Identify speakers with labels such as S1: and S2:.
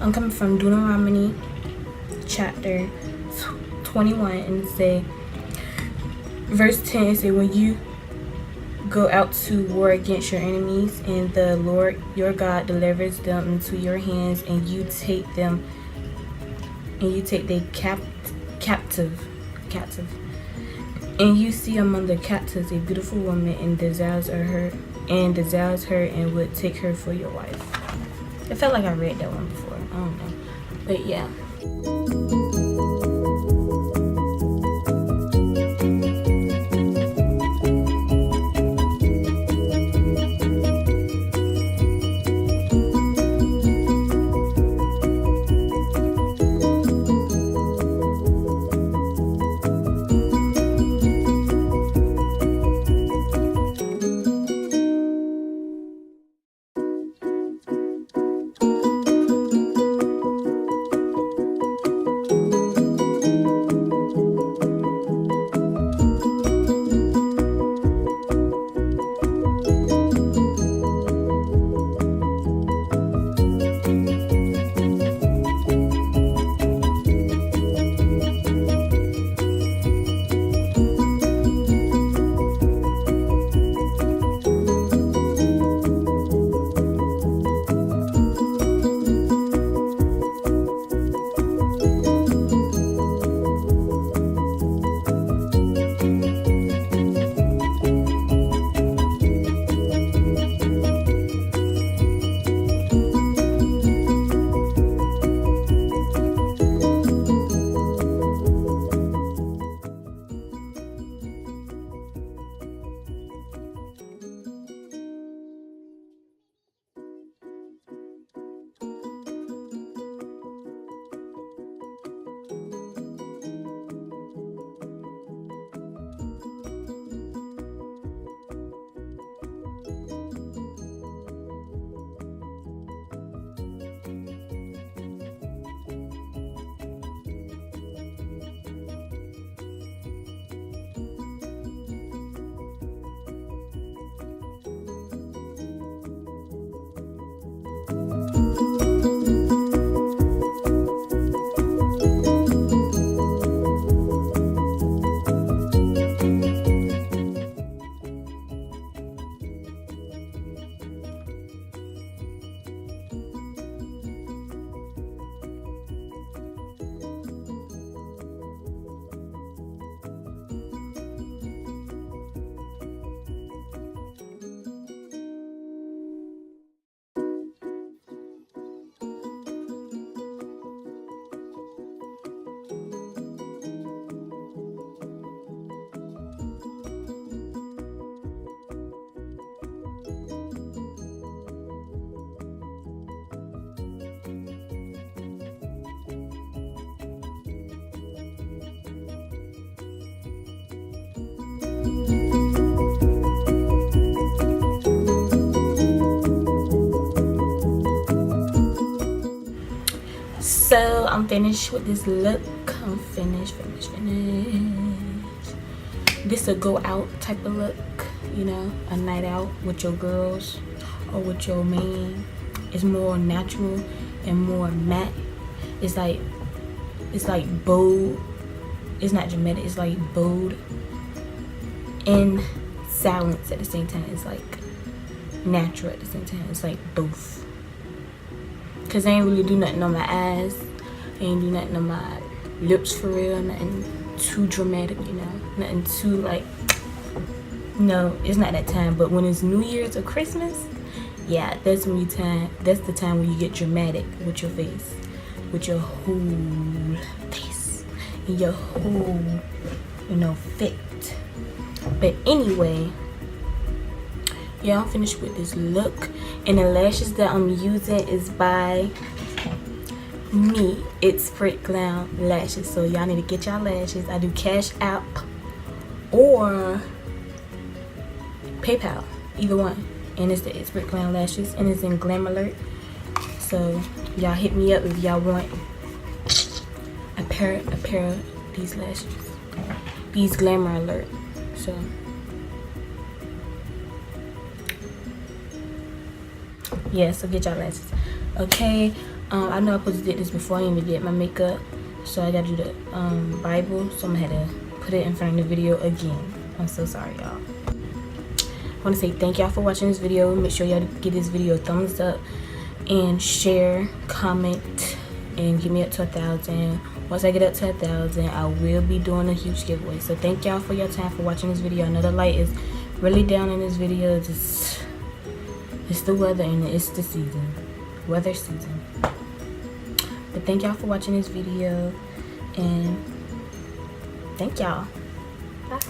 S1: I'm coming from Deuteronomy chapter 21, and it say, verse 10, it say, when you go out to war against your enemies, and the Lord your God delivers them into your hands, and you take them captive, and you see among the captives a beautiful woman, and desires her and would take her for your wife. I felt like I read that one before. I don't know, but yeah. So I'm finished with this look. I'm finished. This a go out type of look, you know, a night out with your girls or with your man. It's more natural and more matte. It's like bold. It's not dramatic. It's like bold and silence at the same time. It's like natural at the same time. It's like both. Cause I ain't really do nothing on my eyes. I ain't do nothing on my lips for real. Nothing too dramatic, you know. Nothing too like. No, it's not that time. But when it's New Year's or Christmas, yeah, that's when that's the time when you get dramatic with your face, with your whole face and your whole, you know, fit. But anyway, yeah, I'm finished with this look, and the lashes that I'm using is by me. Itsbrittglamm lashes. So y'all need to get y'all lashes. I do Cash App or PayPal, either one. And it's the Itsbrittglamm lashes, and it's in Glam Alert. So y'all hit me up if y'all want a pair of these lashes, these Glamour Alert. So yeah, so get y'all lashes. Okay, I know I supposed to did this before I even did my makeup, so I gotta do the Bible, so I'm gonna have to put it in front of the video again. I'm so sorry, y'all. I want to say thank y'all for watching this video. Make sure y'all give this video a thumbs up and share, comment, and get me up to 1,000. Once I get up to 1,000, I will be doing a huge giveaway. So thank y'all for your time for watching this video. I know the light is really down in this video. It's the weather and it's the season, weather season. But thank y'all for watching this video, and thank y'all. Bye.